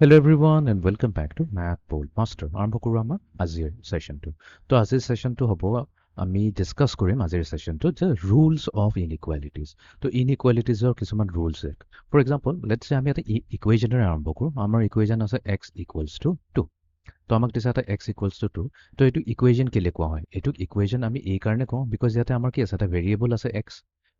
Hello everyone and welcome back to Math Bold Master. আৰম্ভ কৰোঁ আমাৰ আজিৰ সেশনটো। তো আজিৰ সেশনটো হ'ব আমি ডিসকাস কৰিম আজিৰ সেশনটো যে rules of inequalities। তো inequalitiesৰ কিছুমান rules for example let's say আমি এটা ইকুৱেশ্যনেৰে আৰম্ভ কৰোঁ। আমাৰ ইকুৱেশ্যন আছে x equals to 2। তো আমাক দিছে এটা x equals to 2। তো এইটো ইকুৱেশ্যন কেলে কোৱা হয়? এইটোক ইকুৱেশ্যন আমি এই কাৰণে কওঁ বিকজ ইয়াতে আমাৰ কি আছে এটা ভেৰিয়েবল আছে x।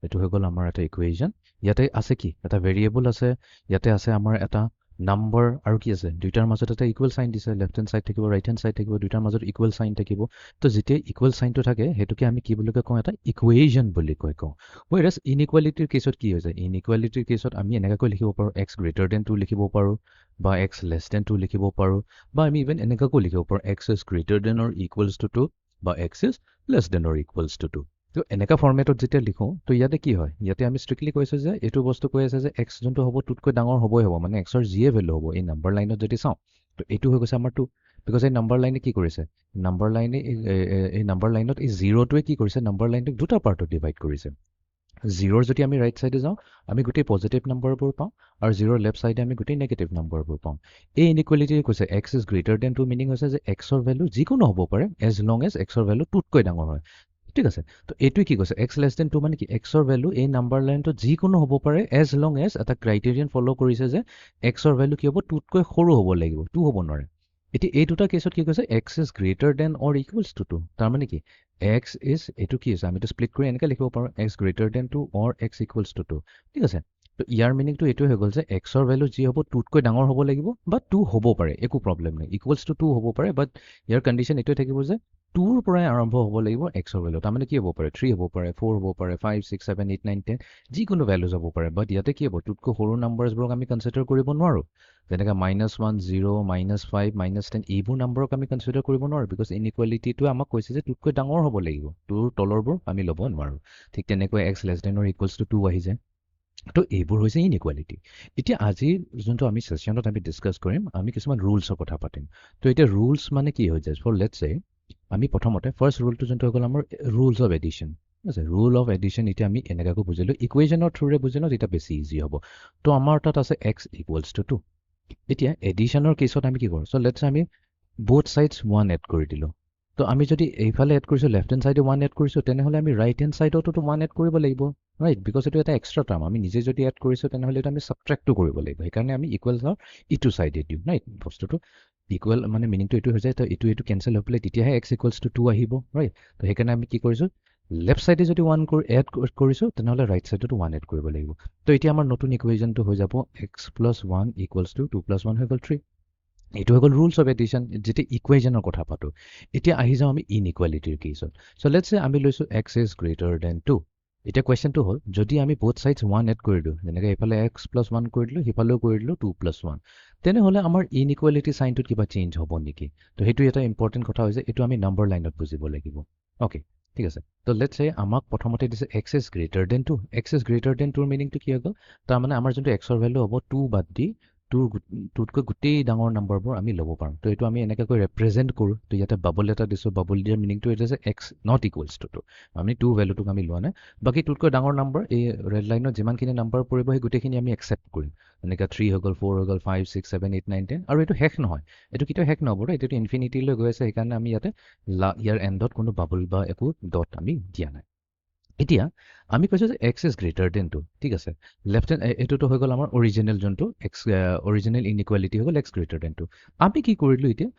এইটো হৈ গ'ল আমাৰ এটা ইকুৱেশ্যন। ইয়াতে আছে কি এটা ভেৰিয়েবল আছে, ইয়াতে আছে আমাৰ এটা নাম্বাৰ আৰু কি আছে দুইটাৰ মাজত এটা ইকুৱেল চাইন দিছে, লেফ্ট হেণ্ড চাইড থাকিব ৰাইট হেণ্ড চাইড থাকিব, দুইটাৰ মাজত ইকুৱেল চাইন থাকিব। তো যেতিয়া ইকুৱেল চাইনটো থাকে সেইটোকে আমি কি বুলি কওঁ এটা ইকুৱেশ্যন বুলি কওঁ। ৱেৰাছ ইনইকুৱালিটিৰ কেছত কি হৈ যায়? ইনইকুৱালিটিৰ কেছত আমি এনেকুৱাকৈ লিখিব পাৰোঁ x গ্ৰেটাৰ দেন 2 লিখিব পাৰোঁ বা x লেছ দেন 2 লিখিব পাৰোঁ বা আমি ইভেন এনেকুৱাকৈ লিখিব পাৰোঁ x is greater than or equals to 2 বা x is less than or equals to 2। তো এনেকুৱা ফৰ্মেটত যেতিয়া লিখোঁ তো ইয়াতে কি হয়? ইয়াতে আমি ষ্ট্ৰিক্টলি কৈছোঁ যে এইটো বস্তু কৈ আছে যে x যোনটো হ'ব টুতকৈ ডাঙৰ হ'বই হ'ব, মানে xৰ যিয়ে ভেলু হ'ব এই নাম্বাৰ লাইনত যদি চাওঁ তো এইটো হৈ গৈছে আমাৰ 2। বিকজ এই নাম্বাৰ লাইনে কি কৰিছে? নাম্বাৰ লাইনে এই নাম্বাৰ লাইনত এই জিৰ'টোৱে কি কৰিছে? নাম্বাৰ লাইনটোক দুটা পাৰ্টত ডিভাইড কৰিছে। জিৰ'ৰ যদি আমি ৰাইট চাইডে যাওঁ আমি গোটেই পজিটিভ নাম্বাৰবোৰ পাওঁ আৰু জিৰ'ৰ লেফ্ট চাইডে আমি গোটেই নেগেটিভ নাম্বাৰবোৰ পাওঁ। এই ইনইকুৱেলিটিয়ে কৈছে x is greater than 2 meaning হৈছে যে xৰ ভেলু যিকোনো হ'ব পাৰে এজ লং এজ xৰ ভেলু 2তকৈ ডাঙৰ হয়। ঠিক আছে, তো এইটোৱে কি কৈছে? x লেছ দেন 2 মানে কি xৰ ভেলু এই নাম্বাৰ লাইনটোত যিকোনো হ'ব পাৰে এজ লং এজ এটা ক্ৰাইটেৰিয়ান ফ'ল' কৰিছে যে xৰ ভেলু কি হ'ব 2তকৈ সৰু হ'ব লাগিব, 2 হ'ব নোৱাৰে। এতিয়া এই দুটা কেছত কি কৈছে? x is greater than or equals to 2। তাৰমানে কি x ইজ এইটো কি হৈছে? আমিতো স্প্লিট কৰি এনেকৈ লিখিব পাৰোঁ x greater than 2 or x equals to 2। ঠিক আছে, তো ইয়াৰ মিনিংটো এইটোৱে হৈ গ'ল যে xৰ ভেলু যি হ'ব 2তকৈ ডাঙৰ হ'ব লাগিব বা 2 হ'ব পাৰে, একো প্ৰব্লেম নাই। ইকুৱেলছ টু 2 হ'ব পাৰে বাট ইয়াৰ কণ্ডিশ্যন এইটোৱে থাকিব যে 2ৰ পৰাই আৰম্ভ হ'ব লাগিব xৰ ভেলু। তাৰমানে কি হ'ব পাৰে? 3 হ'ব পাৰে, 4 হ'ব পাৰে, 5 6 7 8 9 10 যিকোনো ভেলুজ হ'ব পাৰে। বাট ইয়াতে কি হ'ব? 2তকৈ সৰু নাম্বাৰছবোৰক আমি কনচিডাৰ কৰিব নোৱাৰোঁ। যেনেকৈ -1 0 -5 -10 এইবোৰ নাম্বাৰক আমি কনচিডাৰ কৰিব নোৱাৰোঁ বিকজ ইনইকুৱেলিটিটোৱে আমাক কৈছে যে 2তকৈ ডাঙৰ হ'ব লাগিব, 2ৰ তলৰবোৰ আমি ল'ব নোৱাৰোঁ। ঠিক তেনেকৈ x less than or equals to 2 আহি যায়। তো এইবোৰ হৈছে ইনইকুৱালিটি। এতিয়া আজি যোনটো আমি ছেশ্যনত আমি ডিছকাছ কৰিম আমি কিছুমান ৰুলছৰ কথা পাতিম। তো এতিয়া ৰুলছ মানে কি হৈ যায়? ফৰ লেটছ চে আমি প্ৰথমতে ফাৰ্ষ্ট ৰুলটো যোনটো হৈ গ'ল আমাৰ ৰুলছ অফ এডিশ্যন। ঠিক আছে, ৰুল অফ এডিশ্যন এতিয়া আমি এনেকুৱাকৈ বুজিলোঁ, ইকুৱেশ্যনৰ থ্ৰুৰে বুজিলোঁ তেতিয়া বেছি ইজি হ'ব। তো আমাৰ তাত আছে x ইকুৱেলছ টু 2। এতিয়া এডিশ্যনৰ কেছত আমি কি কৰোঁ? চ' লেটছ আমি both sides 1 এড কৰি দিলোঁ। তো আমি যদি এইফালে এড কৰিছোঁ লেফ্ট হেণ্ড চাইডে 1 এড কৰিছোঁ তেনেহ'লে আমি ৰাইট হেণ্ড চাইডতো 1 এড কৰিব লাগিব, ৰাইট? বিকজ এইটো এটা এক্সট্ৰা টাৰ্ম, আমি নিজে যদি এড কৰিছোঁ তেনেহ'লে এইটো আমি ছাবট্ৰেক্টটো কৰিব লাগিব। সেইকাৰণে আমি ইকুৱেলছৰ ইটো চাইডে দিওঁ, ৰাইট? বস্তুটো ইকুৱেল মানে মিনিংটো এইটো হৈ যায়, তো এইটো কেঞ্চেল হৈ পেলাই তেতিয়াহে x ইকুৱেলছ টু 2 আহিব, ৰাইট? তো সেইকাৰণে আমি কি কৰিছোঁ? লেফ্ট চাইডে যদি 1 এড কৰিছোঁ তেনেহ'লে ৰাইট চাইডতো 1 এড কৰিব লাগিব। তো এতিয়া আমাৰ নতুন ইকুৱেশ্যনটো হৈ যাব x plus 1 equals to 2 plus 1 হৈ গ'ল 3। এইটো হৈ গ'ল ৰুলছ অফ এডিশ্যন যেতিয়া ইকুৱেশ্যনৰ কথা পাতোঁ। এতিয়া আহি যাওঁ আমি ইনইকুৱালিটিৰ কেছত। চ' লেটছ চে আমি লৈছোঁ x ইজ গ্ৰেটাৰ দেন 2। এতিয়া কুৱেশ্যনটো হ'ল যদি আমি both sides 1 এড কৰি দিওঁ, যেনেকৈ এইফালে x প্লাছ 1 কৰি দিলোঁ, সিফালেও কৰি দিলোঁ 2 প্লাছ 1, তেনেহ'লে আমাৰ ইনইকুৱালিটি চাইনটোত কিবা চেঞ্জ হ'ব নেকি? তো সেইটো এটা ইম্পৰ্টেণ্ট কথা হৈছে, এইটো আমি নাম্বাৰ লাইনত বুজিব লাগিব। অ'কে, ঠিক আছে। তো লেটছ চে আমাক প্ৰথমতে দিছে x is greater than 2। x is greater than 2ৰ মিনিংটো কি হৈ গ'ল? তাৰমানে আমাৰ যোনটো xৰ ভেলু হ'ব 2 বাদ দি 2তকৈ গোটেই ডাঙৰ নাম্বাৰবোৰ আমি ল'ব পাৰোঁ। তো এইটো আমি এনেকুৱাকৈ ৰেপ্ৰেজেণ্ট কৰোঁ। তো ইয়াতে বাবল এটা দিছোঁ, বাবল দিয়াৰ মিনিংটো এইটো যে x নট ইকুৱেলছ টু 2। আমি 2 ভেলুটোক আমি লোৱা নাই, বাকী 2তকৈ ডাঙৰ নাম্বাৰ এই ৰেড লাইনত যিমানখিনি নাম্বাৰ পৰিব সেই গোটেইখিনি আমি একচেপ্ট কৰিম। এনেকৈ 3 হৈ গ'ল, 4 হৈ গ'ল, 5 6 7 8 9 10 আৰু এইটো শেষ নহয়, এইটো কেতিয়াও শেষ নহ'ব, এইটো ইনফিনিটিলৈ গৈ আছে। সেইকাৰণে আমি ইয়াতে ইয়াৰ এণ্ডত কোনো বাবল বা একো ডট আমি দিয়া নাই। এতিয়া আমি কৈছোঁ যে x ইজ গ্ৰেটাৰ দেন 2। ঠিক আছে, লেফ্ট হেণ্ড এইটোতো হৈ গ'ল আমাৰ অৰিজিনেল যোনটো অৰিজিনেল ইনইকুৱালিটি হৈ গ'ল x গ্ৰেটাৰ দেন 2। আমি কি কৰিলোঁ এতিয়া?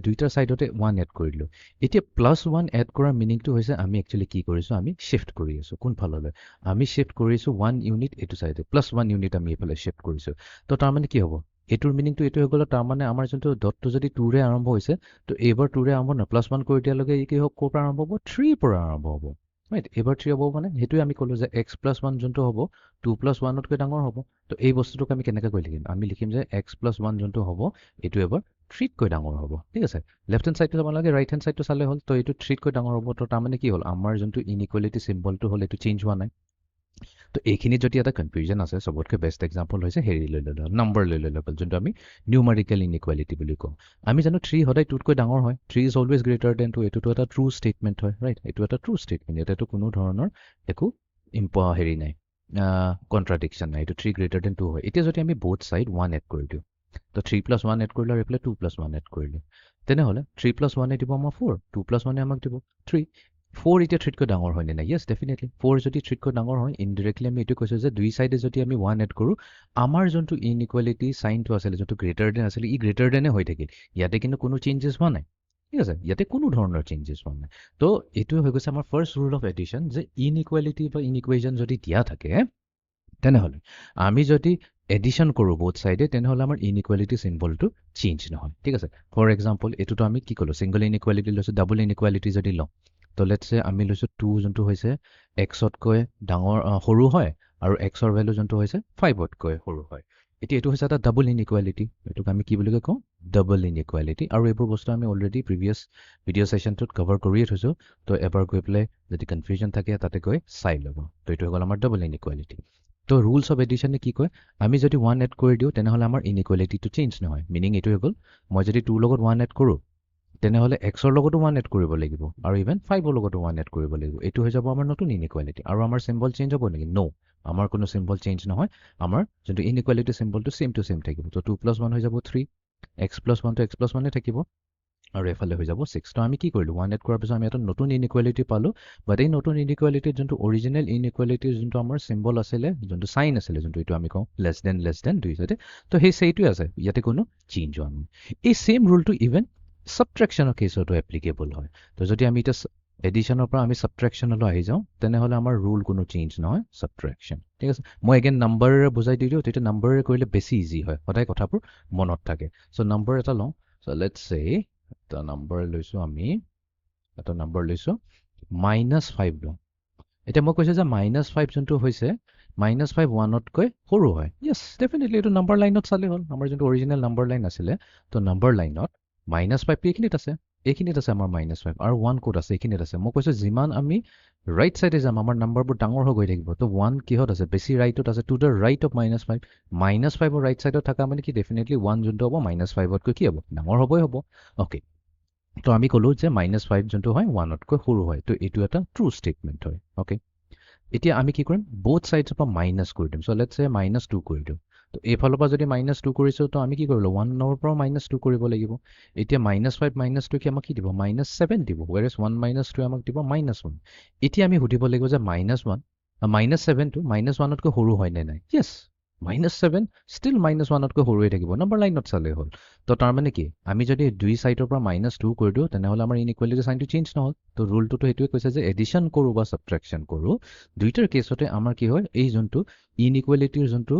দুইটাৰ ছাইডতে 1 এড কৰিলোঁ। এতিয়া প্লাছ 1 এড কৰাৰ মিনিংটো হৈছে আমি একচুৱেলি কি কৰিছোঁ? আমি শ্বিফ্ট কৰি আছোঁ কোনফাললৈ? আমি শ্বিফ্ট কৰিছোঁ 1 ইউনিট এইটো ছাইডে, প্লাছ 1 ইউনিট আমি এইফালে শ্বিফ্ট কৰিছোঁ। তো তাৰমানে কি হ'ব? এইটোৰ মিনিংটো এইটো হৈ গ'ল, তাৰমানে আমাৰ যোনটো ডটটো যদি 2ৰে আৰম্ভ হৈছে তো এইবাৰ 2ৰে আৰম্ভ নহয়, প্লাছ 1 কৰি দিয়াৰ লগে কি হ'ব? ক'ৰ পৰা আৰম্ভ হ'ব? 3ৰ পৰা আৰম্ভ হ'ব, ৰাইট? এইবাৰ 3 হ'ব মানে সেইটোৱে আমি ক'লোঁ যে x প্লাছ 1 যোনটো হ'ব 2 প্লাছ 1তকৈ ডাঙৰ হ'ব। তো এই বস্তুটোক আমি কেনেকৈ লিখিম? আমি লিখিম যে x প্লাছ 1 যোনটো হ'ব এইটো এবাৰ 3তকৈ ডাঙৰ হ'ব। ঠিক আছে, লেফ্ট হেণ্ড চাইডটো যাব লাগে, ৰাইট হেণ্ড চাইডটো চালে হ'ল। তো এইটো 3তকৈ ডাঙৰ হ'ব। তো তাৰমানে কি হ'ল? আমাৰ যোনটো ইনইকুৱালিটি চিম্বলটো হ'ল এইটো চেঞ্জ হোৱা নাই। তো এইখিনিত যদি এটা কনফিউজন আছে, চবতকৈ বেষ্ট এক্সাম্পল হৈছে হেৰি লৈ ল'লে, নম্বৰ লৈ ল'লে, যোনটো আমি নিউমাৰিকেল ইনইকুৱালিটি বুলি কওঁ। আমি জানো 3 সদায় 2তকৈ ডাঙৰ হয়, 3 ইজ অলৱেজ গ্ৰেটাৰ দেন 2। এইটোতো এটা ট্ৰু ষ্টেটমেণ্ট হয়, ৰাইট? এইটো এটা ট্ৰু ষ্টেটমেণ্ট, ইয়াতেতো কোনো ধৰণৰ একো হেৰি নাই, কণ্ট্ৰাডিকশ্যন নাই। এইটো 3 গ্ৰেটাৰ দেন 2 হয়। এতিয়া যদি আমি both side 1 এড কৰি দিওঁ, তো তো 3 প্লাছ 1 এড কৰিলোঁ আৰু এইফালে 2 প্লাছ 1 এড কৰিলোঁ তেনেহ'লে 3 প্লাছ 1 দিব আমাৰ 4 2 প্লাছ 1 আমাক দিব 3 4 এতিয়া 3তকৈ ডাঙৰ হয়নে নাই য়েছ ডেফিনেটলি 4 যদি 3তকৈ ডাঙৰ হয় ইনডিৰেক্টলি আমি এইটো কৈছোঁ যে দুই চাইডে যদি আমি 1 এড কৰোঁ আমাৰ যোনটো ইনইকুৱেলিটি চাইনটো আছিলে যোনটো গ্ৰেটাৰ দেন আছিলে ই গ্ৰেটাৰ দেনে হৈ থাকিল ইয়াতে কিন্তু কোনো চেঞ্জেছ হোৱা নাই ঠিক আছে ইয়াতে কোনো ধৰণৰ চেঞ্জেছ হোৱা নাই তো এইটোৱে হৈ গৈছে আমাৰ ফাৰ্ষ্ট ৰুল অফ এডিশ্যন যে ইনইকুৱেলিটি বা ইনইকুৱেশ্যন যদি দিয়া থাকে তেনেহ'লে আমি যদি এডিশ্যন কৰোঁ বোথ চাইডে তেনেহ'লে আমাৰ ইনইকুৱেলিটি চিম্বলটো চেঞ্জ নহয় ঠিক আছে ফৰ এক্সাম্পল এইটোতো আমি কি ক'লোঁ ছিংগল ইনইকুৱেলিটি লৈছোঁ ডাবল ইনইকুৱেলিটি যদি লওঁ তো লেটছে আমি লৈছোঁ 2 যোনটো হৈছে এক্সতকৈ ডাঙৰ সৰু হয় আৰু এক্সৰ ভেলু যোনটো হৈছে 5তকৈ সৰু হয় এতিয়া এইটো হৈছে এটা ডাবল ইনইকুৱেলিটি এইটোক আমি কি বুলি কওঁ ডাবল ইনইকুৱেলিটি আৰু এইবোৰ বস্তু আমি অলৰেডি প্ৰিভিয়াছ ভিডিঅ' ছেশ্যনটোত কভাৰ কৰিয়ে থৈছোঁ তো এবাৰ গৈ পেলাই যদি কনফিউজন থাকে তাতে গৈ চাই ল'ব তো এইটো হৈ গ'ল আমাৰ ডাবল ইনইকুৱেলিটি তো ৰুলছ অফ এডিশ্যনে কি কয় আমি যদি 1 এড কৰি দিওঁ তেনেহ'লে আমাৰ ইনইকুৱেলিটিটো চেঞ্জ নহয় মিনিং এইটো হৈ গ'ল মই যদি 2 লগত 1 এড কৰোঁ তেনেহ'লে এক্সৰ লগতো 1 এড কৰিব লাগিব আৰু ইভেন 5ৰ লগতো 1 এড কৰিব লাগিব এইটো হৈ যাব আমাৰ নতুন ইনইকুৱেলিটি আৰু আমাৰ চিম্বল চেঞ্জ হ'ব নেকি ন' আমাৰ কোনো চিম্বল চেঞ্জ নহয় আমাৰ যোনটো ইনইকুৱেলিটি চিম্বলটো ছেম টু ছেম থাকিব তো 2 প্লাছ 1 হৈ যাব 3 এক্স প্লাছ 1 টো এক্স প্লাছ 1 থাকিব আৰু এফালে হৈ যাব 6 তো আমি কি কৰিলোঁ 1 এড কৰাৰ পিছত আমি এটা নতুন ইনইকুৱেলিটি পালোঁ বাট এই নতুন ইনইকুৱেলিটিৰ যোনটো অৰিজিনেল ইনইকুৱেলিটিৰ যোনটো আমাৰ চিম্বল আছিলে যোনটো চাইন আছিলে যোনটো এইটো আমি কওঁ লেছ দেন দুই চাইডে তো সেই সেইটোৱে আছে ইয়াতে কোনো চেঞ্জ হোৱা নাই এই ছেম ৰুলটো ইভেন ছাবট্ৰেকশ্যনৰ কেছতো এপ্লিকেবল হয় তো যদি আমি এতিয়া এডিশ্যনৰ পৰা আমি ছাবট্ৰেকশ্যনলৈ আহি যাওঁ তেনেহ'লে আমাৰ ৰুল কোনো চেঞ্জ নহয় ছাবট্ৰেকশ্যন ঠিক আছে মই এগেইন নাম্বাৰেৰে বুজাই দি দিওঁ তেতিয়া নাম্বাৰেৰে কৰিলে বেছি ইজি হয় সদায় কথাবোৰ মনত থাকে চ' নাম্বাৰ এটা লওঁ চ' লেটছ চে এটা নাম্বাৰ লৈছোঁ আমি এটা নাম্বাৰ লৈছোঁ -5 লওঁ এতিয়া মই কৈছোঁ যে -5 যোনটো হৈছে -5 1তকৈ সৰু হয় য়েছ ডেফিনেটলি এইটো নাম্বাৰ লাইনত চালে হ'ল আমাৰ যোনটো অৰিজিনেল নাম্বাৰ লাইন আছিলে তো নাম্বাৰ লাইনত -5টো এইখিনিত আছে আমাৰ -5 আৰু 1 ক'ত আছে এইখিনিত আছে মই কৈছোঁ যিমান আমি ৰাইট চাইডে যাম আমাৰ নাম্বাৰবোৰ ডাঙৰ হৈ গৈ থাকিব তো 1 কিহত আছে বেছি ৰাইটত আছে টু দ্য ৰাইট অফ -5 -5ৰ ৰাইট চাইডত থকা মানে কি ডেফিনেটলি 1 যোনটো হ'ব -5তকৈ কি হ'ব ডাঙৰ হ'বই হ'ব অ'কে তো আমি ক'লোঁ যে -5 যোনটো হয় 1তকৈ সৰু হয় তো এইটো এটা ট্ৰু ষ্টেটমেণ্ট হয় অ'কে এতিয়া আমি কি কৰিম both sides পৰা মাইনাছ কৰি দিম চ' লেটছ চে -2 কৰি দিওঁ তো এইফালৰ পৰা যদি -2 কৰিছোঁ তো আমি কি কৰিলোঁ 1ৰ পৰা -2 কৰিব লাগিব এতিয়া -5 -2 কি আমাক কি দিব -7 দিব ৱেৰেজ 1 -2 আমাক দিব -1 এতিয়া আমি সুধিব লাগিব যে -7টো -1তকৈ সৰু হয় নে নাই য়েছ -7 ষ্টিল -1তকৈ সৰুৱে থাকিব নাম্বাৰ লাইনত চালেই হ'ল তো তাৰমানে কি আমি যদি দুই চাইডৰ পৰা -2 কৰি দিওঁ তেনেহ'লে আমাৰ ইনইকুৱেলিটি চাইনটো চেঞ্জ নহ'ল তো ৰুলটোতো সেইটোৱে কৈছে যে এডিশ্যন কৰোঁ বা ছাবট্ৰেকশ্যন কৰোঁ দুইটাৰ কেছতে আমাৰ কি হয় এই যোনটো ইনইকুৱেলিটিৰ যোনটো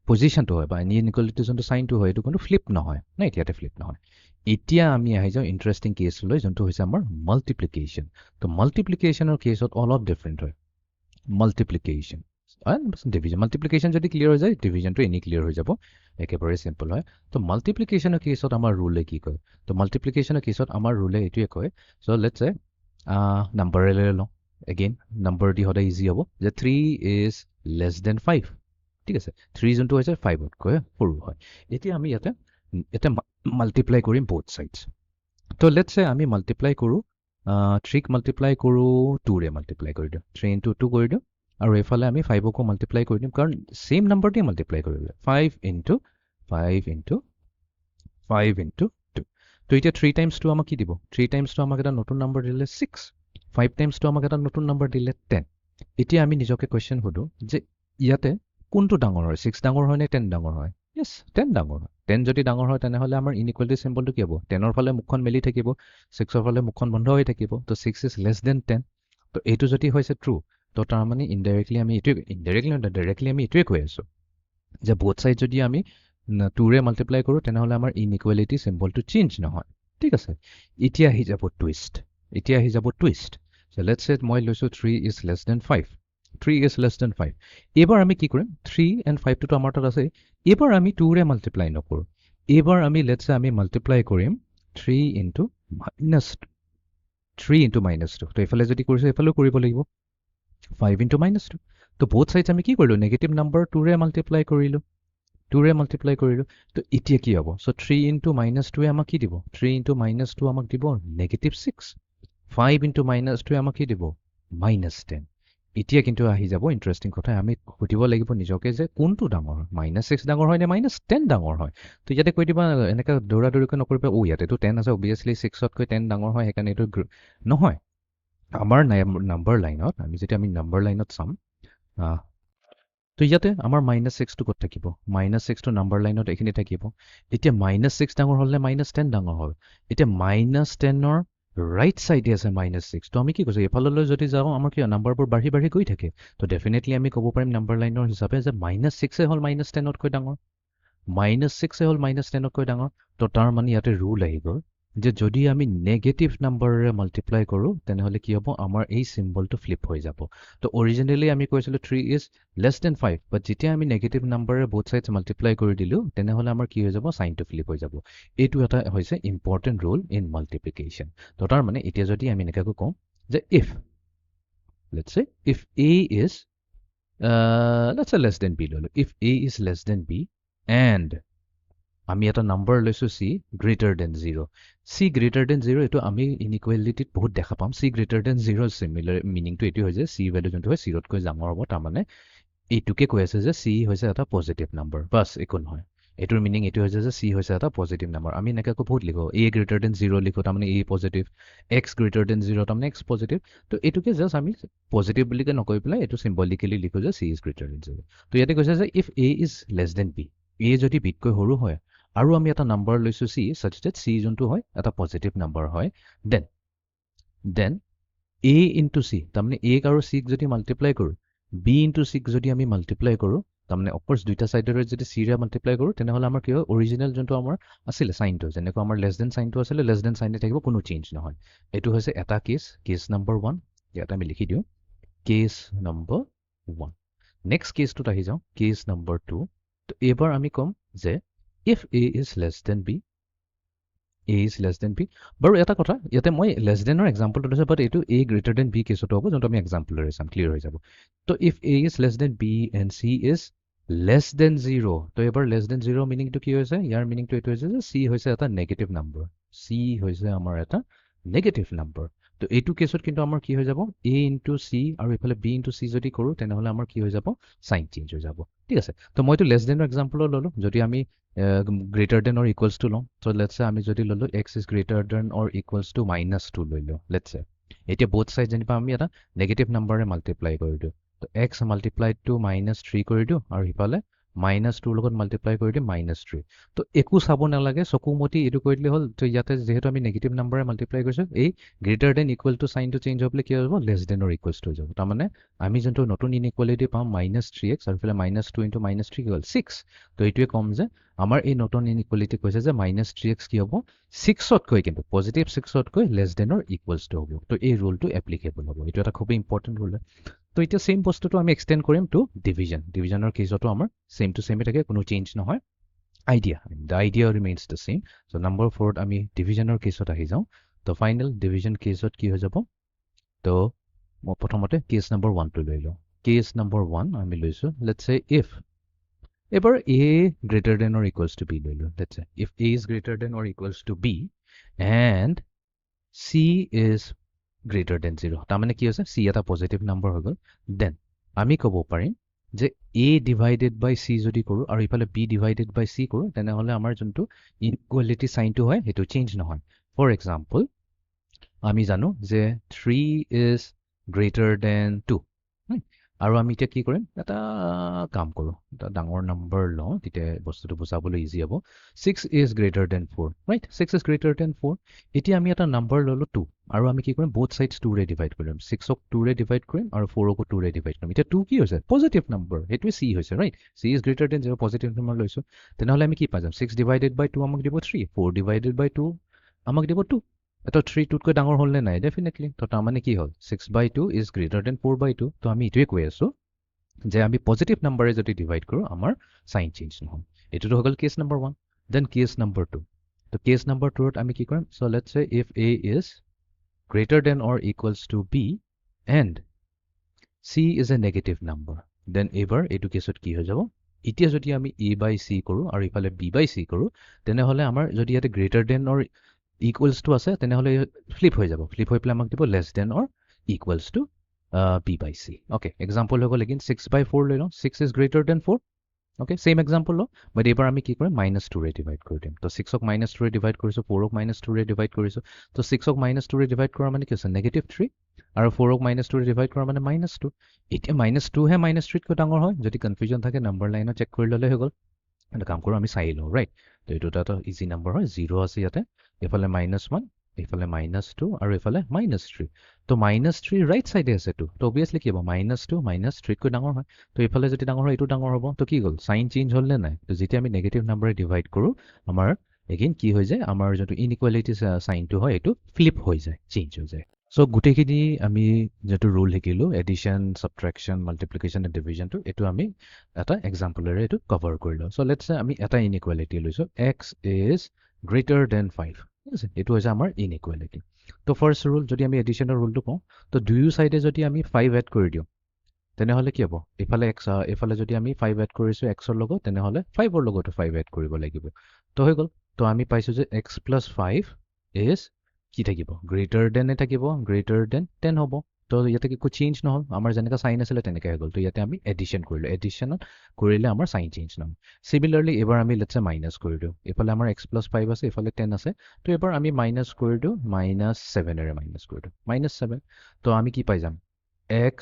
পজিশ্যনটো হয় বা ইনইকুৱেলিটিৰ যোনটো চাইনটো হয় এইটো কিন্তু ফ্লিপ নহয় নাই এতিয়াতে ফ্লিপ নহয় এতিয়া আমি আহি যাওঁ ইণ্টাৰেষ্টিং কেছলৈ যোনটো হৈছে আমাৰ মাল্টিপ্লিকেশ্যন তো মাল্টিপ্লিকেশ্যনৰ কেছত অলপ ডিফাৰেণ্ট হয় মাল্টিপ্লিকেশ্যন ডিভিজন মাল্টিপ্লিকেশ্যন যদি ক্লিয়াৰ হৈ যায় ডিভিজনটো এনেই ক্লিয়াৰ হৈ যাব একেবাৰে চিম্পল হয় তো মাল্টিপ্লিকেশ্যনৰ কেছত আমাৰ ৰুলে কি কয় তো মাল্টিপ্লিকেশ্যনৰ কেছত আমাৰ ৰুলে এইটোৱে কয় চ' লেটছ চে নাম্বাৰেৰে লওঁ এগেইন নাম্বাৰ দি সদায় ইজি হ'ব যে 3 ইজ লেছ দেন 5 ঠিক আছে 3 যোনটো হৈছে 5তকৈ সৰু হয় এতিয়া আমি ইয়াতে মাল্টিপ্লাই কৰিম both sides তো লেটছ চে আমি মাল্টিপ্লাই কৰোঁ 3ক মাল্টিপ্লাই কৰোঁ 2ৰে মাল্টিপ্লাই কৰি দিওঁ 3 into 2 কৰি দিওঁ আৰু এইফালে আমি 5কো মাল্টিপ্লাই কৰি দিম কাৰণ ছেইম নাম্বাৰটোৱে মাল্টিপ্লাই কৰিব 5 into 2 তো এতিয়া 3 times 2 আমাক কি দিব 3 times 2 আমাক এটা নতুন নাম্বাৰ দিলে 6 5 times 2 আমাক এটা নতুন নাম্বাৰ দিলে 10 এতিয়া আমি নিজকে কুৱেশ্যন সোধোঁ যে ইয়াতে কোনটো ডাঙৰ হয় 6 ডাঙৰ হয় নে 10 ডাঙৰ হয় য়েছ 10 ডাঙৰ হয় 10 যদি ডাঙৰ হয় তেনেহ'লে আমাৰ ইনইকুৱেলিটি চিম্বলটো কি হ'ব 10ৰ ফালে মুখখন মেলি থাকিব 6ৰ ফালে মুখখন বন্ধ হৈ থাকিব তো 6 ইজ লেছ দেন 10 তো এইটো যদি হৈছে ট্ৰু তো তাৰমানে ইনডাইৰেক্টলি আমি এইটোৱে কৈ আছোঁ যে both side যদি আমি 2ৰে মাল্টিপ্লাই কৰোঁ তেনেহ'লে আমাৰ ইনইকুৱেলিটি চিম্বলটো চেঞ্জ নহয় ঠিক আছে এতিয়া আহি যাব টুইষ্ট চ' লেটছ চে মই লৈছোঁ 3 ইজ লেছ দেন 5 এইবাৰ আমি কি কৰিম 3 and 5টোতো আমাৰ তাত আছে এইবাৰ আমি 2ৰে মাল্টিপ্লাই নকৰোঁ এইবাৰ আমি লেটছ চে আমি মাল্টিপ্লাই কৰিম 3 into -2 তো এইফালে যদি কৰিছোঁ এইফালেও কৰিব লাগিব 5 into -2 তো both sides আমি কি কৰিলোঁ নেগেটিভ নাম্বাৰ 2ৰে মাল্টিপ্লাই কৰিলোঁ তো এতিয়া কি হ'ব চ' 3 into -2 আমাক কি দিব 3 into -2 আমাক দিব -6 5 into -2 আমাক কি দিব -10 এতিয়া কিন্তু আহি যাব ইণ্টাৰেষ্টিং কথা আমি সুধিব লাগিব নিজকে যে কোনটো ডাঙৰ হয় -6 ডাঙৰ হয় নে -10 ডাঙৰ হয় তো ইয়াতে কৈ দিবা এনেকৈ দৌৰাদৌৰিকৈ নকৰিবা ইয়াতেতো 10 আছে অবভিয়াছলি 6তকৈ 10 ডাঙৰ হয় সেইকাৰণে এইটো নহয় আমাৰ নাম্বাৰ লাইনত আমি যেতিয়া আমি নাম্বাৰ লাইনত চাম তো ইয়াতে আমাৰ -6টো ক'ত থাকিব -6টো নাম্বাৰ লাইনত এইখিনি থাকিব এতিয়া -6 ডাঙৰ হ'ল নে -10 ডাঙৰ হ'ল এতিয়া -10ৰ ৰাইট চাইডে আছে -6 তো আমি কি কৈছোঁ এইফাললৈ যদি যাওঁ আমাৰ কি নাম্বাৰবোৰ বাঢ়ি বাঢ়ি গৈ থাকে তো ডেফিনেটলি আমি ক'ব পাৰিম নাম্বাৰ লাইনৰ হিচাপে যে -6 হ'ল -10তকৈ ডাঙৰ -6 হ'ল -10তকৈ ডাঙৰ তো তাৰ মানে ইয়াতে ৰুল আহি গ'ল যে যদি আমি নেগেটিভ নাম্বাৰেৰে মাল্টিপ্লাই কৰোঁ তেনেহ'লে কি হ'ব আমাৰ এই চিম্বলটো ফ্লিপ হৈ যাব তো অৰিজিনেলি আমি কৈছিলোঁ 3 ইজ লেছ দেন 5 বাট যেতিয়া আমি নেগেটিভ নাম্বাৰেৰে বোথ ছাইডছ মাল্টিপ্লাই কৰি দিলোঁ তেনেহ'লে আমাৰ কি হৈ যাব চাইনটো ফ্লিপ হৈ যাব এইটো এটা হৈছে ইম্পৰ্টেণ্ট ৰুল ইন মাল্টিপ্লিকেশ্যন তো তাৰ মানে এতিয়া যদি আমি এনেকৈ কওঁ যে if let's say if a is let's say less than b ললোঁ if a is less than b and আমি এটা নাম্বাৰ লৈছোঁ c greater than 0 c greater than 0 এইটো আমি ইনইকুৱেলিটিত বহুত দেখা পাম c greater than 0 চিমিলাৰ মিনিংটো এইটো হয় যে c ভেলু যোনটো হয় 0তকৈ ডাঙৰ হ'ব তাৰমানে এইটোকে কৈ আছে যে c হৈছে এটা পজিটিভ নাম্বাৰ বাছ একো নহয় এইটোৰ মিনিং এইটো হৈছে যে c হৈছে এটা পজিটিভ নাম্বাৰ আমি এনেকৈ বহুত লিখোঁ a greater than 0 লিখোঁ তাৰমানে a positive x greater than 0 তাৰমানে x পজিটিভ তো এইটোকে জাষ্ট আমি পজিটিভ বুলিকে নকৈ পেলাই এইটো চিম্বলিকেলি লিখোঁ যে c is greater than 0 তো ইয়াতে কৈছে যে if a is less than b a যদি bতকৈ সৰু হয় আৰু আমি এটা নাম্বাৰ লৈছোঁ c such that c যোনটো হয় এটা পজিটিভ নাম্বাৰ হয় then a into c তাৰমানে a আৰু c যদি মাল্টিপ্লাই কৰোঁ b into c যদি আমি মাল্টিপ্লাই কৰোঁ তাৰমানে অফক'ৰ্ছ দুইটা ছাইডৰে যদি c ৰে মাল্টিপ্লাই কৰোঁ তেনেহ'লে আমাৰ কি হয় অৰিজিনেল যোনটো আমাৰ আছিলে চাইনটো যেনেকৈ আমাৰ লেছ দেন চাইনটো আছিলে লেছ দেন চাইনে থাকিব কোনো চেঞ্জ নহয় এইটো হৈছে এটা কেছ নম্বৰ 1 ইয়াত আমি লিখি দিওঁ কেছ নম্বৰ 1 নেক্সট কেছটোত আহি যাওঁ কেছ নম্বৰ 2 তো এইবাৰ আমি ক'ম যে if a is less than b a is less than b বাৰু এটা কথা ইয়াতে মই less than এক্সাম্পলটো লৈছোঁ বাট এইটো a greater than b কেছতো হ'ব যোনটো আমি এক্সাম্পল লৈ চাম ক্লিয়াৰ হৈ যাব তো if a is less than b and c is less than 0 তো এবাৰ less than 0 মিনিংটো কি হৈছে ইয়াৰ মিনিংটো এইটো হৈছে যে c হৈছে এটা নেগেটিভ নাম্বাৰ c হৈছে আমাৰ এটা নেগেটিভ নাম্বাৰ তো এইটো কেছত কিন্তু আমাৰ কি হৈ যাব a into c আৰু এইফালে b into c যদি কৰোঁ তেনেহ'লে আমাৰ কি হৈ যাব চাইন চেঞ্জ হৈ যাব ঠিক আছে তো মইতো লেছ দেনৰ এক্সাম্পলো ল'লোঁ যদি আমি greater than or equals to লওঁ চ' লেটছ চে আমি যদি ল'লোঁ x is greater than or equals to -2 লৈ লওঁ লেটছ চে এতিয়া বোথ ছাইড যেনিবা আমি এটা নেগেটিভ নাম্বাৰে মাল্টিপ্লাই কৰি দিওঁ তো x মাল্টিপ্লাই টু -3 কৰি দিওঁ আৰু সিফালে -2 লগত মাল্টিপ্লাই কৰি দিম -3 তো একো চাব নালাগে চকুমতি এইটো কৰি দিলে হ'ল তো ইয়াতে যিহেতু আমি নেগেটিভ নাম্বাৰে মাল্টিপ্লাই কৰিছোঁ এই গ্ৰেটাৰ দেন ইকুৱেল টু চাইনটো চেঞ্জ হৈ পেলাই কি হ'ব লেছ দেনৰ ইকুৱেলছ টু হৈ যাব তাৰমানে আমি যোনটো নতুন ইনইকুৱেলিটি পাম -3x আৰু ইফালে -2 into -3 কি হ'ল 6 তো এইটোৱে ক'ম যে আমাৰ এই নতুন ইনইকুৱেলিটি কৈছে যে -3x কি হ'ব 6তকৈ কিন্তু পজিটিভ 6তকৈ লেছ দেনৰ ইকুৱেলছ টু হ'ব তো এই ৰুলটো এপ্লিকেবল হ'ব এইটো এটা খুবেই ইম্পৰ্টেণ্ট ৰুল তো এতিয়া ছেইম বস্তুটো আমি এক্সটেণ্ড কৰিম টু ডিভিজনৰ কেছতো আমাৰ ছেইম টু ছেইমে থাকে কোনো চেঞ্জ নহয় the idea remains the same so' number 4ত আমি ডিভিজনৰ কেছত আহি যাওঁ তো ফাইনেল ডিভিজন কেছত কি হৈ যাব তো মই প্ৰথমতে কেছ নম্বৰ 1টো লৈ লওঁ কেছ নম্বৰ 1 আমি লৈছোঁ লেটছ চে ইফ এবাৰ a greater than or equals to b লৈ লওঁ let's say if a is greater than or equals to b and c is greater than 0 তাৰমানে কি হৈছে c এটা পজিটিভ নাম্বাৰ হৈ গ'ল দেন আমি ক'ব পাৰিম যে a ডিভাইডেড বাই c যদি কৰোঁ আৰু ইফালে b ডিভাইডেড বাই c কৰোঁ তেনেহ'লে আমাৰ যোনটো ইনইকুৱেলিটি চাইনটো হয় সেইটো চেঞ্জ নহয় ফৰ এক্সাম্পল আমি জানো যে 3 is greater than 2 আৰু আমি এতিয়া কি কৰিম এটা কাম কৰোঁ এটা ডাঙৰ নাম্বাৰ লওঁ তেতিয়া বস্তুটো বুজাবলৈ ইজি হ'ব 6 is greater than 4 right 6 is greater than 4 এতিয়া আমি এটা নাম্বাৰ ল'লোঁ 2 আৰু আমি কি কৰিম বোথ ছাইডছ 2ৰে ডিভাইড কৰিম 6ক 2ৰে ডিভাইড কৰিম আৰু 4কো 2ৰে ডিভাইড কৰিম এতিয়া 2 কি হৈছে পজিটিভ নাম্বাৰ সেইটোৱে c হৈছে right c is greater than 0 positive number লৈছোঁ তেনেহ'লে আমি কি পাই যাম 6 ডিভাইডেড বাই 2 আমাক দিব 3 4 ডিভাইডেড বাই 2 আমাক দিব 2 এটা 3 2তকৈ ডাঙৰ হ'ল নে নাই ডেফিনেটলি তো তাৰমানে কি হ'ল 6/2 ইজ গ্ৰেটাৰ দেন 4/2 তো আমি এইটোৱে কৈ আছোঁ যে আমি পজিটিভ নাম্বাৰে যদি ডিভাইড কৰোঁ আমাৰ চাইন চেঞ্জ নহয় এইটোতো হৈ গ'ল case number 1 then case number 2 তো কেছ নম্বৰ 2ত আমি কি কৰিম so' let's say if a is greater than or equals to b and c is a negative number then এইবাৰ এইটো কেছত কি হৈ যাব এতিয়া যদি আমি a/c কৰোঁ আৰু ইফালে b/c কৰোঁ তেনেহ'লে আমাৰ যদি ইয়াতে greater than or equals to আছে তেনেহ'লে ফ্লিপ হৈ যাব ফ্লিপ হৈ পেলাই আমাক দিব less than or equals to b by c. Okay, example হৈ গ'ল again 6 by 4 লৈ লওঁ 6 is greater than 4. Okay, same example লওঁ but এইবাৰ আমি কি কৰিম -2 ৰে ডিভাইড কৰি দিম তো 6ক -2 ৰে ডিভাইড কৰিছোঁ 4ক -2 ৰে ডিভাইড কৰিছোঁ তো 6ক -2 ৰে ডিভাইড কৰা মানে কি হৈছে -3 আৰু 4ক -2 ৰে ডিভাইড কৰা মানে -2 এতিয়া -2 হে -3তকৈ ডাঙৰ হয় যদি কনফিউজন থাকে নাম্বাৰ লাইনত চেক কৰি ল'লে হৈ গ'ল এটা কাম কৰোঁ আমি চাই লওঁ ৰাইট তো এইটো এটা ইজি নাম্বাৰ হয় 0 আছে ইয়াতে এইফালে -1 এইফালে -2 আৰু এইফালে -3 তো -3 ৰাইট চাইডে আছে তো অবভিয়াছলি কি হ'ব -2 -3তকৈ ডাঙৰ হয় তো এইফালে যদি ডাঙৰ হয় এইটো ডাঙৰ হ'ব তো কি হ'ল চাইন চেঞ্জ হ'ল নে নাই তো যেতিয়া আমি নেগেটিভ নাম্বাৰে ডিভাইড কৰোঁ আমাৰ এগেইন কি হৈ যায় আমাৰ যোনটো ইনইকুৱেলিটি চাইনটো হয় এইটো ফ্লিপ হৈ যায় চেঞ্জ হৈ যায় চ' গোটেইখিনি আমি যিটো ৰুল শিকিলোঁ এডিশ্যন ছাবট্ৰেকশ্যন মাল্টিপ্লিকেশ্যন এণ্ড ডিভিজনটো এইটো আমি এটা এক্সাম্পলেৰে এইটো কভাৰ কৰিলোঁ চ' লেটছ আমি এটা ইনইকুৱেলিটি লৈছোঁ এক্স ইজ গ্ৰেটাৰ দেন 5 ঠিক আছে এইটো হৈছে আমাৰ ইনইকুৱেলিটি তো ফাৰ্ষ্ট ৰুল যদি আমি এডিশ্যনৰ ৰুলটো কওঁ তো দুয়ো ছাইডে যদি আমি 5 এড কৰি দিওঁ তেনেহ'লে কি হ'ব এইফালে এইফালে যদি আমি 5 এড কৰিছোঁ এক্সৰ লগত তেনেহ'লে 5ৰ লগতো 5 এড কৰিব লাগিব তো হৈ গ'ল তো আমি পাইছোঁ যে x + 5 ইজ কি থাকিব গ্ৰেটাৰ দেনে থাকিব গ্ৰেটাৰ দেন 10 হ'ব তো ইয়াতে একো চেঞ্জ নহ'ল আমাৰ যেনেকৈ চাইন আছিলে তেনেকৈ হৈ গ'ল তো ইয়াতে আমি এডিশ্যন কৰিলোঁ এডিশ্যনত কৰিলে আমাৰ চাইন চেঞ্জ নহয় চিমিলাৰলি এইবাৰ আমি লেটছে মাইনাছ কৰি দিওঁ এইফালে আমাৰ x + 5 আছে এইফালে 10 আছে তো এইবাৰ আমি মাইনাছ কৰি দিওঁ -7ৰে মাইনাছ কৰি দিওঁ -7 তো আমি কি পাই যাম x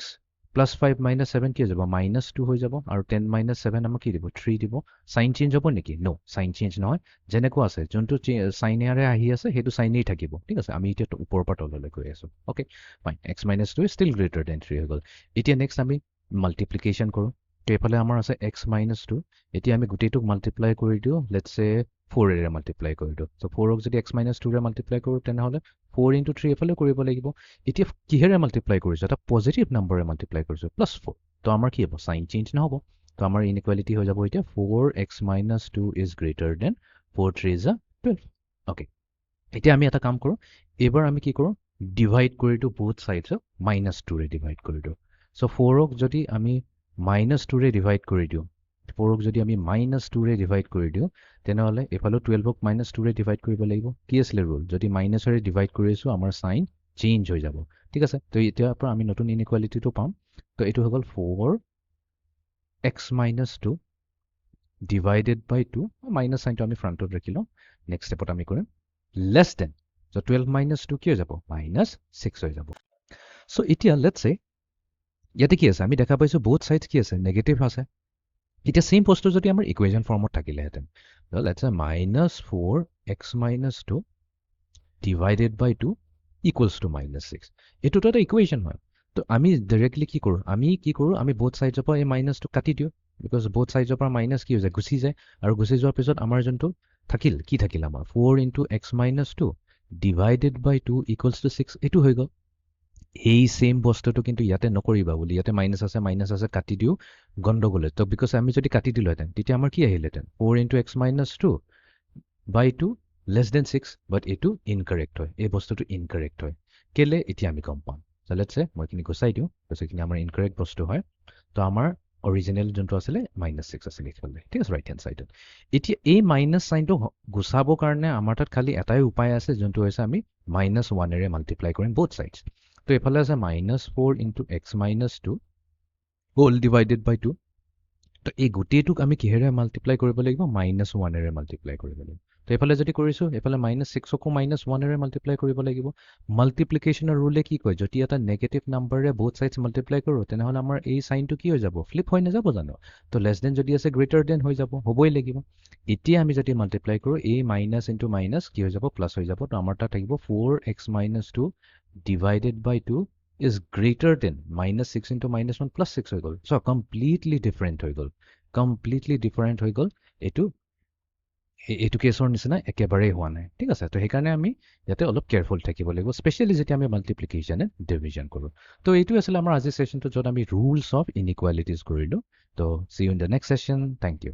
+5 -7 কি হৈ যাব -2 হৈ যাব আৰু 10 - 7 আমাক কি দিব 3 দিব চাইন চেঞ্জ হ'ব নেকি নো চাইন চেঞ্জ নহয় যেনেকুৱা আছে যোনটো চাইনেৰে আহি আছে সেইটো চাইনেই থাকিব ঠিক আছে আমি এতিয়া ওপৰৰ পৰা তললৈ গৈ আছোঁ okay fine x - 2 still greater than 3 হৈ গ'ল এতিয়া নেক্সট আমি মাল্টিপ্লিকেশ্যন কৰোঁ তো এইফালে আমাৰ আছে x - 2 এতিয়া আমি গোটেইটোক মাল্টিপ্লাই কৰি দিওঁ লেটছে 4ৰে মাল্টিপ্লাই কৰি দিওঁ চ' 4ক যদি x - 2ৰে মাল্টিপ্লাই কৰোঁ তেনেহ'লে 4 × 3 এইফালে কৰিব লাগিব এতিয়া কিহেৰে মাল্টিপ্লাই কৰিছোঁ এটা পজিটিভ নাম্বাৰে মাল্টিপ্লাই কৰিছোঁ +4 তো আমাৰ কি হ'ব চাইন চেঞ্জ নহ'ব তো আমাৰ ইনইকুৱেলিটি হৈ যাব এতিয়া 4x - 2 is greater then 4 3 = 12 okay এতিয়া আমি এটা কাম কৰোঁ এইবাৰ আমি কি কৰোঁ ডিভাইড কৰি দিওঁ বহুত ছাইডছক -2ৰে ডিভাইড কৰি দিওঁ চ' 4ক যদি আমি -2ৰে ডিভাইড কৰি দিওঁ 4ক যদি আমি -2ৰে ডিভাইড কৰি দিওঁ তেনেহ'লে এইফালেও 12ক -2ৰে ডিভাইড কৰিব লাগিব কি আছিলে ৰুল যদি মাইনাছেৰে ডিভাইড কৰি আছোঁ আমাৰ চাইন চেঞ্জ হৈ যাব ঠিক আছে তো এতিয়াৰ পৰা আমি নতুন ইনইকুৱেলিটিটো পাম তো এইটো হৈ গ'ল 4x - 2 ডিভাইডেড বাই 2 মাইনাছ চাইনটো আমি ফ্ৰণ্টত ৰাখি লওঁ নেক্সট ষ্টেপত আমি কৰিম লেছ দেন চ' 12 - 2 কি হৈ যাব -6 হৈ যাব চ' এতিয়া লেটছ চে ইয়াতে কি আছে আমি দেখা পাইছোঁ বহুত ছাইডছ কি আছে নেগেটিভ আছে এতিয়া ছেইম বস্তু যদি আমাৰ ইকুৱেশ্যন ফৰ্মত থাকিলেহেঁতেন লেটছ চে -4x - 2 divided by 2 equals to -6 এইটোতো এটা ইকুৱেশ্যন হয় তো আমি ডাইৰেক্টলি কি কৰোঁ আমি বহুত ছাইডৰ পৰা এই মাইনাছটো কাটি দিওঁ বিকজ বহুত ছাইডৰ পৰা মাইনাছ কি হৈ যায় গুচি যায় আৰু গুচি যোৱাৰ পিছত আমাৰ যোনটো থাকিল আমাৰ 4 × x - 2 divided by 2 equals to 6 এইটো হৈ গ'ল এই ছেইম বস্তুটো কিন্তু ইয়াতে নকৰিবা বুলি ইয়াতে মাইনাছ আছে কাটি দিওঁ গণ্ডগোলে তো বিকজ আমি যদি কাটি দিলোহেঁতেন তেতিয়া আমাৰ কি আহিলেহেঁতেন 4 × x - 2 বাই 2 লেছ দেন 6 বাট এইটো ইনকাৰেক্ট হয় এই বস্তুটো ইনকাৰেক্ট হয় কেলে এতিয়া আমি গম পাম লেটছে মই এইখিনি গুচাই দিওঁ তাৰপিছত এইখিনি আমাৰ ইনকাৰেক্ট বস্তু হয় তো আমাৰ অৰিজিনেল যোনটো আছিলে -6 আছিলে এইফালে ঠিক আছে ৰাইট হেণ্ড ছাইডত এতিয়া এই মাইনাছ চাইনটো গুচাবৰ কাৰণে আমাৰ তাত খালি এটাই উপায় আছে যোনটো হৈছে আমি -1ৰে মাল্টিপ্লাই কৰিম বহুত ছাইডছ তো এইফালে আছে -4 × x - 2 হোল ডিভাইডেড বাই 2 তো এই গোটেইটোক আমি কিহেৰে মাল্টিপ্লাই কৰিব লাগিব -1ৰে মাল্টিপ্লাই কৰিব লাগিব তো এইফালে যদি কৰিছোঁ এইফালে -6কো -1ৰে মাল্টিপ্লাই কৰিব লাগিব মাল্টিপ্লিকেশ্যনৰ ৰুলে কি কয় যদি এটা নেগেটিভ নাম্বাৰে বহুত ছাইডছ মাল্টিপ্লাই কৰোঁ তেনেহ'লে আমাৰ এই চাইনটো কি হৈ যাব ফ্লিপ হৈ নাযাব জানো তো লেছ দেন যদি আছে গ্ৰেটাৰ দেন হৈ যাব হ'বই লাগিব এতিয়া আমি যদি মাল্টিপ্লাই কৰোঁ এই মাইনাছ ইনটু মাইনাছ কি হৈ যাব প্লাছ হৈ যাব তো আমাৰ তাত থাকিব 4x - 2 divided by 2 is greater than -6 × -1 + 6 হৈ গ'ল চ' কমপ্লিটলি ডিফাৰেণ্ট হৈ গ'ল এইটো কেছৰ নিচিনা একেবাৰেই হোৱা নাই ঠিক আছে তো সেইকাৰণে আমি ইয়াতে অলপ কেয়াৰফুল থাকিব লাগিব স্পেচিয়েলি যেতিয়া আমি মাল্টিপ্লিকেশ্যন এণ্ড ডিভিজন কৰোঁ তো এইটো আছিলে আমাৰ আজিৰ ছেশ্যনটো য'ত আমি ৰুলছ অফ ইনইকুৱেলিটিজ কৰিলোঁ তো see you in the next session thank U